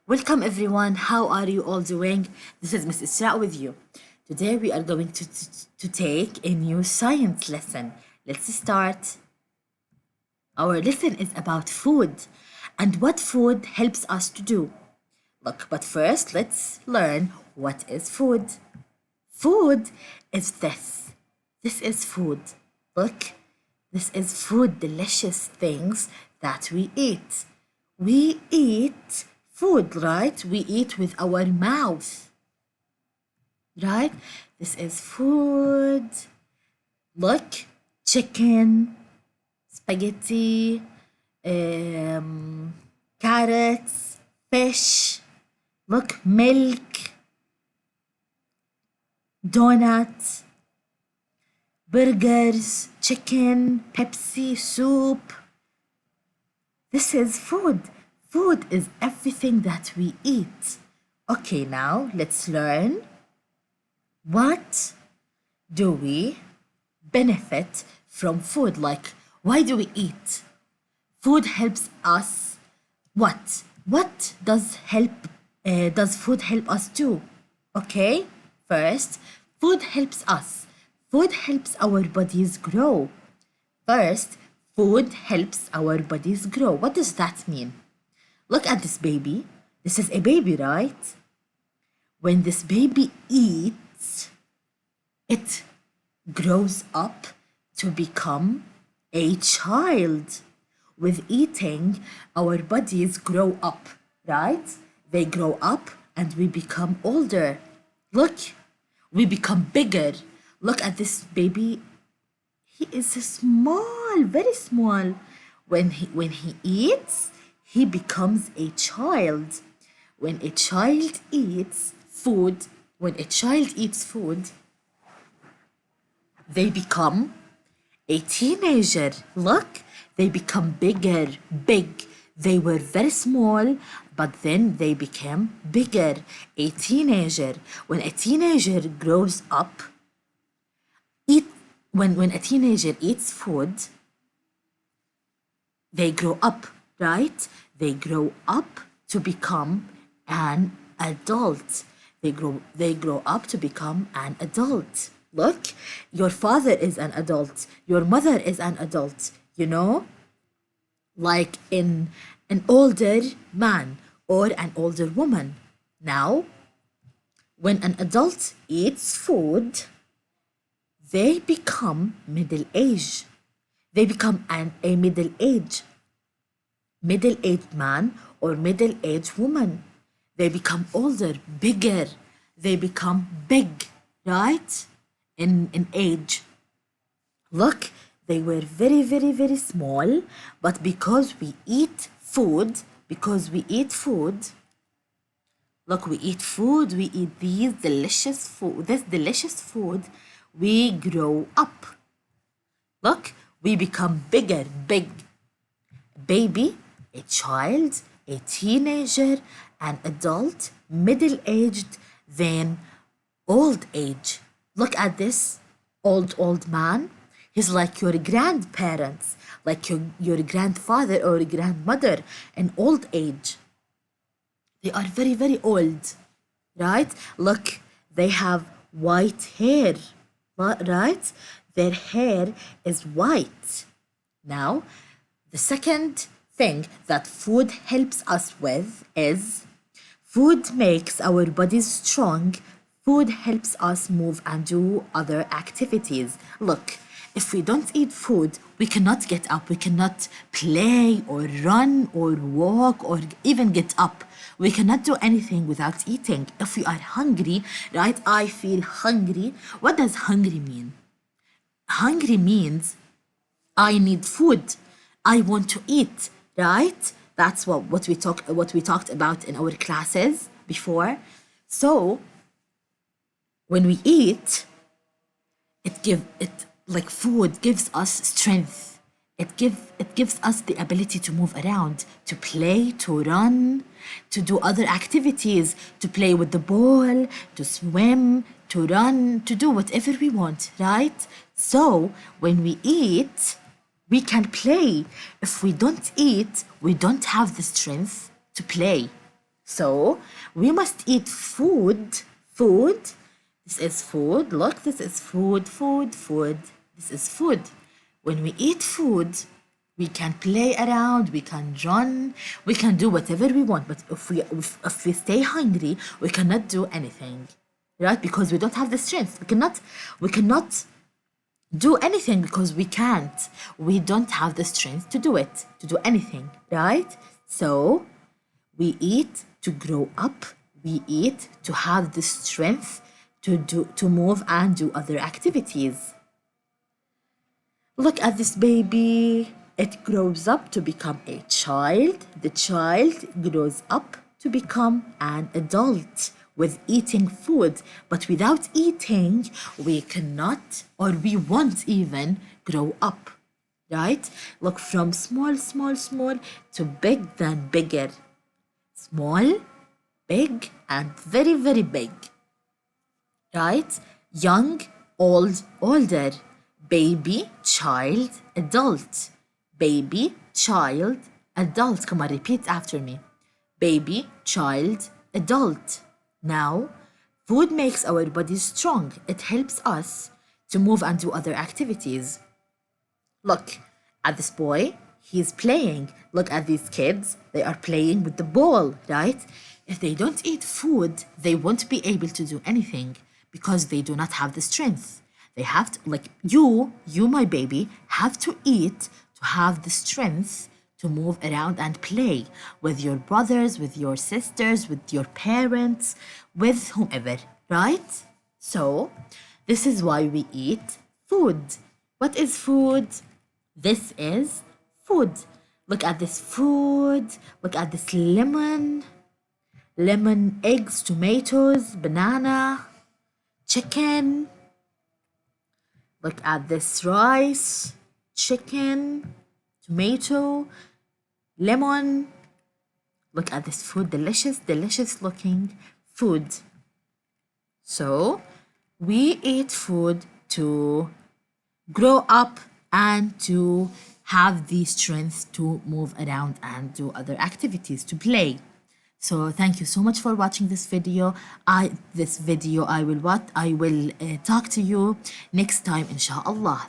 Welcome everyone, how are you all doing? This is Miss Isra with you. Today we are going to take a new science lesson. Let's start. Our lesson is about food and what food helps us to do. Look, but first let's learn what is food. Food is this. This is food. Look, this is food, delicious things that we eat. We eat food, right? We eat with our mouth, right? This is food. Look, chicken, spaghetti, carrots, fish. Look, milk, donuts, burgers, chicken, Pepsi, soup. This is food. Food is everything that we eat. Okay, now let's learn. What do we benefit from food? Like, why do we eat? Food helps us what? What does food help us do? Okay, first, food helps us. Food helps our bodies grow. First, food helps our bodies grow. What does that mean? Look at this baby. This is a baby, right? When this baby eats, it grows up to become a child. With eating, our bodies grow up, right? They grow up and we become older. Look, we become bigger. Look at this baby. He is small, very small. When he eats, he becomes a child. When a child eats food, they become a teenager. Look, they become bigger, big. They were very small, but then they became bigger. A teenager. When a teenager grows up, when a teenager eats food, they grow up, right? They grow up to become an adult. They grow up to become an adult. Look, your father is an adult. Your mother is an adult, you know? Like in an older man or an older woman. Now, when an adult eats food, they become middle age. They become a middle-aged man or middle-aged woman. They become older, bigger. They become big, right? In age. Look, they were very, very, very small, but because we eat food, look, we eat this delicious food, we grow up. Look, we become bigger, big. Baby, a child, a teenager, an adult, middle-aged, then old age. Look at this old man. He's like your grandparents, like your grandfather or grandmother in old age. They are very, very old, right? Look, they have white hair, right? Their hair is white. Now, the second thing that food helps us with is food makes our bodies strong. Food helps us move and do other activities. Look, if we don't eat food, we cannot get up. We cannot play or run or walk or even get up. We cannot do anything without eating. If we are hungry, right? I feel hungry. What does hungry mean? Hungry means I need food. I want to eat, right? That's what we talked about in our classes before. So when we eat, food gives us strength. It gives us the ability to move around, to play, to run, to do other activities, to play with the ball, to swim, to run, to do whatever we want, right? So when we eat, we can play. If we don't eat, we don't have the strength to play. So we must eat food. Food. This is food. Look, this is food, food, food. This is food. When we eat food, we can play around, we can run, we can do whatever we want. But if we stay hungry, we cannot do anything, right? Because we don't have the strength. We cannot do anything because we can't. We don't have the strength to do it, to do anything, right? So we eat to grow up. We eat to have the strength to move and do other activities. Look at this baby. It grows up to become a child. The child grows up to become an adult with eating food. But without eating, we cannot or we won't even grow up, right? Look, from small, small, small to big than bigger. Small, big, and very, very big, right? Young, old, older. Baby, child, adult. Baby, child, adult. Come on, repeat after me. Baby, child, adult. Now, food makes our bodies strong. It helps us to move and do other activities. Look at this boy. He's playing. Look at these kids. They are playing with the ball, right? If they don't eat food, they won't be able to do anything because they do not have the strength. They have to, like you, my baby, have to eat to have the strength to move around and play with your brothers, with your sisters, with your parents, with whomever, right? So, this is why we eat food. What is food? This is food. Look at this food. Look at this lemon. Lemon, eggs, tomatoes, banana, chicken. Look at this rice, chicken, tomato, lemon. Look at this food, delicious, delicious looking food. So we eat food to grow up and to have the strength to move around and do other activities, to play. So thank you so much for watching this video. I will talk to you next time, inshallah.